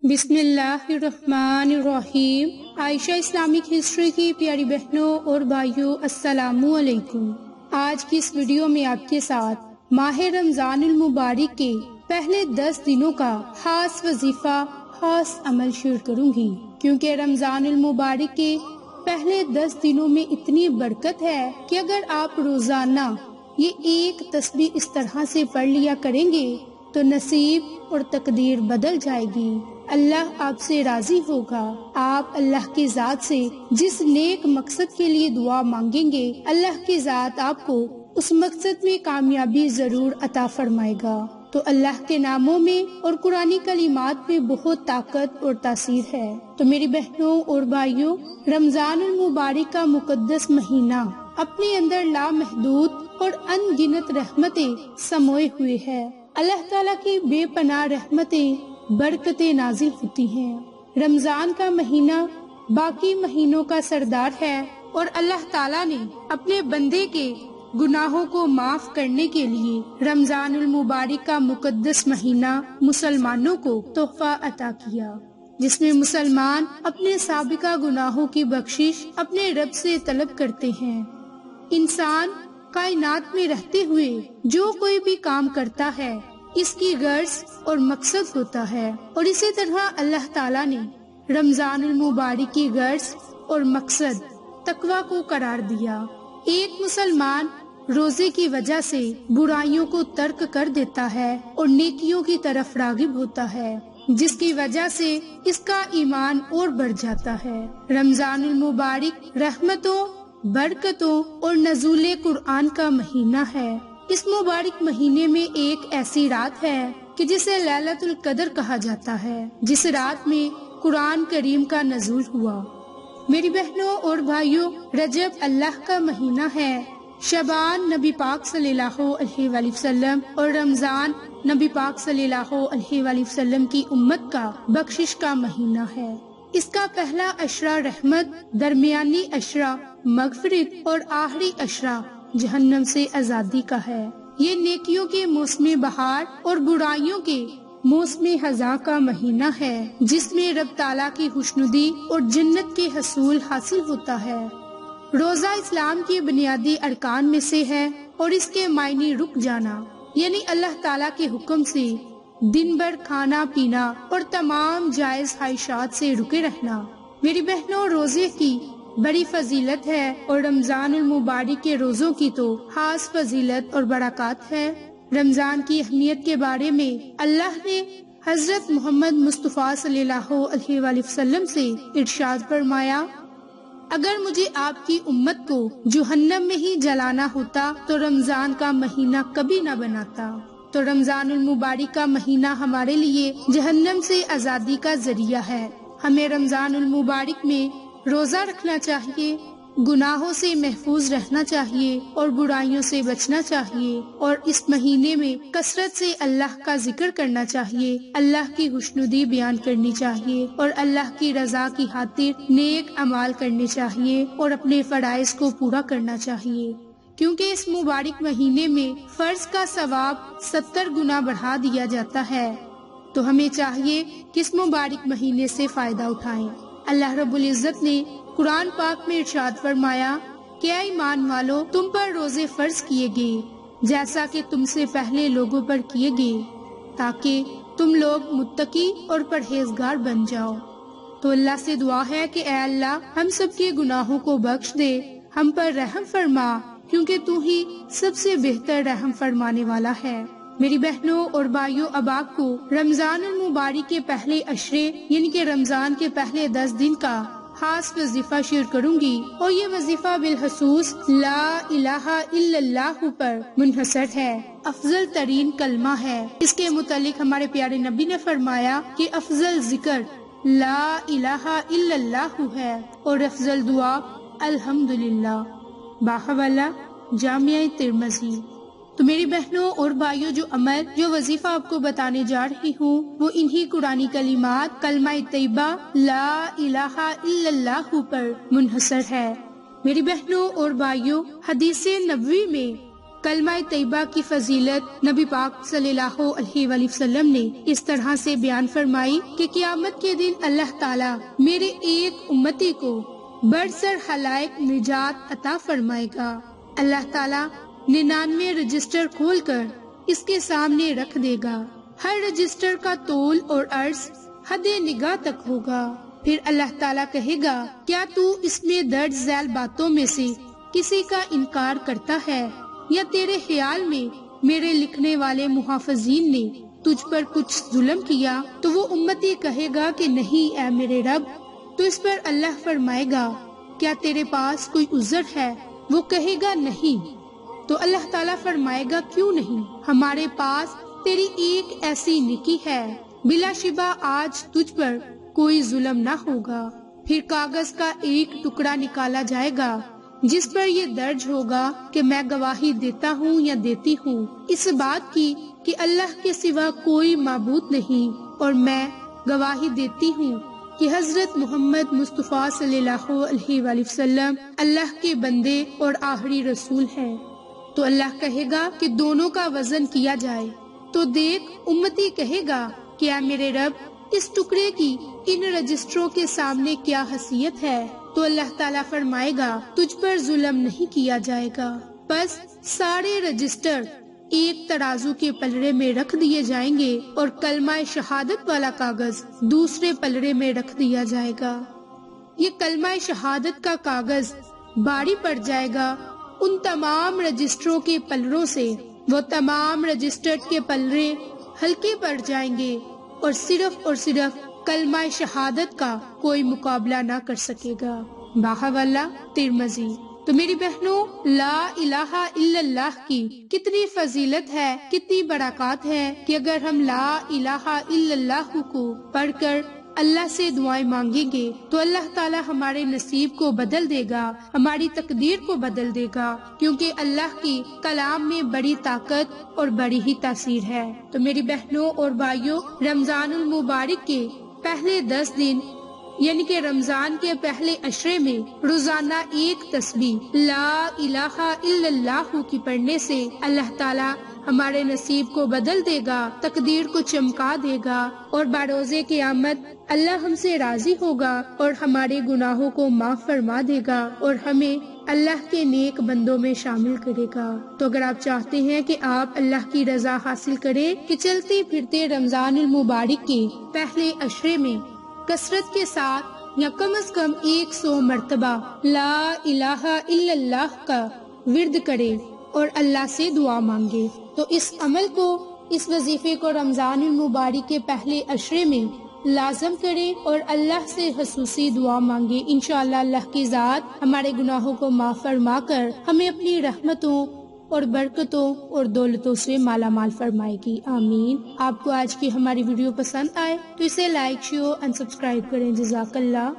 بسم اللہ الرحمن الرحیم۔ عائشہ اسلامک ہسٹری کی پیاری بہنوں اور بھائیوں، السلام علیکم۔ آج کی اس ویڈیو میں آپ کے ساتھ ماہ رمضان المبارک کے پہلے 10 دنوں کا خاص وظیفہ، خاص عمل شیئر کروں گی، کیونکہ رمضان المبارک کے پہلے 10 دنوں میں اتنی برکت ہے کہ اگر آپ روزانہ یہ ایک تسبیح اس طرح سے پڑھ لیا کریں گے تو نصیب اور تقدیر بدل جائے گی۔ اللہ آپ سے راضی ہوگا۔ آپ اللہ کی ذات سے جس نیک مقصد کے لیے دعا مانگیں گے، اللہ کی ذات آپ کو اس مقصد میں کامیابی ضرور عطا فرمائے گا۔ تو اللہ کے ناموں میں اور قرآنی کلمات میں بہت طاقت اور تاثیر ہے۔ تو میری بہنوں اور بھائیوں، رمضان المبارک کا مقدس مہینہ اپنے اندر لامحدود اور ان گنت رحمتیں سموئے ہوئے ہے۔ اللہ تعالیٰ کی بے پناہ رحمتیں، برکتیں نازل ہوتی ہیں۔ رمضان کا مہینہ باقی مہینوں کا سردار ہے اور اللہ تعالیٰ نے اپنے بندے کے گناہوں کو معاف کرنے کے لیے رمضان المبارک کا مقدس مہینہ مسلمانوں کو تحفہ عطا کیا، جس میں مسلمان اپنے سابقہ گناہوں کی بخشش اپنے رب سے طلب کرتے ہیں۔ انسان کائنات میں رہتے ہوئے جو کوئی بھی کام کرتا ہے، اس کی غرض اور مقصد ہوتا ہے، اور اسی طرح اللہ تعالیٰ نے رمضان المبارک کی غرض اور مقصد تقویٰ کو قرار دیا۔ ایک مسلمان روزے کی وجہ سے برائیوں کو ترک کر دیتا ہے اور نیکیوں کی طرف راغب ہوتا ہے، جس کی وجہ سے اس کا ایمان اور بڑھ جاتا ہے۔ رمضان المبارک رحمتوں، برکتوں اور نزول قرآن کا مہینہ ہے۔ اس مبارک مہینے میں ایک ایسی رات ہے کہ جسے لیلۃ القدر کہا جاتا ہے، جس رات میں قرآن کریم کا نزول ہوا۔ میری بہنوں اور بھائیوں، رجب اللہ کا مہینہ ہے، شعبان نبی پاک صلی اللہ علیہ وآلہ وسلم اور رمضان نبی پاک صلی اللہ علیہ وآلہ وسلم کی امت کا بخشش کا مہینہ ہے۔ اس کا پہلا عشرہ رحمت، درمیانی عشرہ مغفرت اور آخری عشرہ جہنم سے آزادی کا ہے۔ یہ نیکیوں کے موسم بہار اور برائیوں کے موسم خزاں کا مہینہ ہے، جس میں رب تعالیٰ کی خوشنودی اور جنت کے حصول حاصل ہوتا ہے۔ روزہ اسلام کی بنیادی ارکان میں سے ہے اور اس کے معنی رک جانا، یعنی اللہ تعالیٰ کے حکم سے دن بھر کھانا پینا اور تمام جائز خواہشات سے رکے رہنا۔ میری بہنوں، روزے کی بڑی فضیلت ہے اور رمضان المبارک کے روزوں کی تو خاص فضیلت اور برکات ہے۔ رمضان کی اہمیت کے بارے میں اللہ نے حضرت محمد مصطفیٰ صلی اللہ علیہ وآلہ وسلم سے ارشاد فرمایا، اگر مجھے آپ کی امت کو جہنم میں ہی جلانا ہوتا تو رمضان کا مہینہ کبھی نہ بناتا۔ تو رمضان المبارک کا مہینہ ہمارے لیے جہنم سے آزادی کا ذریعہ ہے۔ ہمیں رمضان المبارک میں روزہ رکھنا چاہیے، گناہوں سے محفوظ رہنا چاہیے اور برائیوں سے بچنا چاہیے، اور اس مہینے میں کثرت سے اللہ کا ذکر کرنا چاہیے، اللہ کی خوشنودی بیان کرنی چاہیے اور اللہ کی رضا کی خاطر نیک اعمال کرنے چاہیے اور اپنے فرائض کو پورا کرنا چاہیے، کیونکہ اس مبارک مہینے میں فرض کا ثواب 70 گنا بڑھا دیا جاتا ہے۔ تو ہمیں چاہیے کہ اس مبارک مہینے سے فائدہ اٹھائیں۔ اللہ رب العزت نے قرآن پاک میں ارشاد فرمایا کہ اے ایمان والو، تم پر روزے فرض کیے گئے جیسا کہ تم سے پہلے لوگوں پر کیے گئے، تاکہ تم لوگ متقی اور پرہیزگار بن جاؤ۔ تو اللہ سے دعا ہے کہ اے اللہ، ہم سب کے گناہوں کو بخش دے، ہم پر رحم فرما، کیونکہ تو ہی سب سے بہتر رحم فرمانے والا ہے۔ میری بہنوں اور بھائیوں، اب آپ کو رمضان المبارک کے پہلے عشرے یعنی کہ رمضان کے پہلے 10 دن کا خاص وظیفہ شیئر کروں گی، اور یہ وظیفہ بالخصوص لا الہ الا اللہ پر منحصر ہے، افضل ترین کلمہ ہے۔ اس کے متعلق ہمارے پیارے نبی نے فرمایا کہ افضل ذکر لا الہ الا اللہ ہے اور افضل دعا الحمدللہ، باحوالہ جامعہ ترمذی۔ تو میری بہنوں اور بھائیوں، جو وظیفہ آپ کو بتانے جا رہی ہوں وہ انہی قرآنی کلمات کلمہ طیبہ لا الہ الا اللہ پر منحصر ہے۔ میری بہنوں اور بھائیوں، حدیث نبوی میں کلمہ طیبہ کی فضیلت نبی پاک صلی اللہ علیہ وآلہ وسلم نے اس طرح سے بیان فرمائی کہ قیامت کے دن اللہ تعالیٰ میرے ایک امتی کو برسر خلائق نجات عطا فرمائے گا۔ اللہ تعالیٰ 99 رجسٹر کھول کر اس کے سامنے رکھ دے گا۔ ہر رجسٹر کا طول اور عرض حد نگاہ تک ہوگا۔ پھر اللہ تعالیٰ کہے گا، کیا تو اس میں درج ذیل باتوں میں سے کسی کا انکار کرتا ہے، یا تیرے خیال میں میرے لکھنے والے محافظین نے تجھ پر کچھ ظلم کیا؟ تو وہ امتی کہے گا کہ نہیں اے میرے رب۔ تو اس پر اللہ فرمائے گا، کیا تیرے پاس کوئی عذر ہے؟ وہ کہے گا نہیں۔ تو اللہ تعالیٰ فرمائے گا، کیوں نہیں؟ ہمارے پاس تیری ایک ایسی نیکی ہے، بلا شبہ آج تجھ پر کوئی ظلم نہ ہوگا۔ پھر کاغذ کا ایک ٹکڑا نکالا جائے گا جس پر یہ درج ہوگا کہ میں گواہی دیتا ہوں یا دیتی ہوں اس بات کی کہ اللہ کے سوا کوئی معبود نہیں، اور میں گواہی دیتی ہوں کہ حضرت محمد مصطفیٰ صلی اللہ علیہ وآلہ وسلم اللہ کے بندے اور آخری رسول ہیں۔ تو اللہ کہے گا کہ دونوں کا وزن کیا جائے۔ تو دیکھ، امتی کہے گا کہ اے میرے رب، اس ٹکڑے کی ان رجسٹروں کے سامنے کیا حیثیت ہے؟ تو اللہ تعالیٰ فرمائے گا، تجھ پر ظلم نہیں کیا جائے گا۔ بس سارے رجسٹر ایک ترازو کے پلڑے میں رکھ دیے جائیں گے اور کلمہ شہادت والا کاغذ دوسرے پلڑے میں رکھ دیا جائے گا۔ یہ کلمہ شہادت کا کاغذ بھاری پڑ جائے گا ان تمام رجسٹروں کے پلڑوں سے، وہ تمام رجسٹر کے پلڑے ہلکے پڑ جائیں گے اور صرف کلمہ شہادت کا کوئی مقابلہ نہ کر سکے گا۔ باحوالہ ترمذی۔ تو میری بہنوں، لا الہ الا اللہ کی کتنی فضیلت ہے، کتنی برکات ہے کہ اگر ہم لا الہ الا اللہ کو پڑھ کر اللہ سے دعائیں مانگیں گے تو اللہ تعالی ہمارے نصیب کو بدل دے گا، ہماری تقدیر کو بدل دے گا، کیونکہ اللہ کی کلام میں بڑی طاقت اور بڑی ہی تاثیر ہے۔ تو میری بہنوں اور بھائیوں، رمضان المبارک کے پہلے 10 دن یعنی کہ رمضان کے پہلے عشرے میں روزانہ ایک تسبیح لا الہ الا اللہ کی پڑھنے سے اللہ تعالی ہمارے نصیب کو بدل دے گا، تقدیر کو چمکا دے گا، اور بروز قیامت اللہ ہم سے راضی ہوگا اور ہمارے گناہوں کو معاف فرما دے گا اور ہمیں اللہ کے نیک بندوں میں شامل کرے گا۔ تو اگر آپ چاہتے ہیں کہ آپ اللہ کی رضا حاصل کریں کہ چلتے پھرتے رمضان المبارک کے پہلے عشرے میں کثرت کے ساتھ یا کم از کم 100 مرتبہ لا الہ الا اللہ کا ورد کرے اور اللہ سے دعا مانگے، تو اس عمل کو، اس وظیفے کو رمضان المبارک کے پہلے عشرے میں لازم کریں اور اللہ سے خصوصی دعا مانگے۔ انشاءاللہ اللہ کی ذات ہمارے گناہوں کو معاف فرما کر ہمیں اپنی رحمتوں اور برکتوں اور دولتوں سے مالا مال فرمائے گی، آمین۔ آپ کو آج کی ہماری ویڈیو پسند آئے تو اسے لائک، شیئر اور سبسکرائب کریں۔ جزاک اللہ۔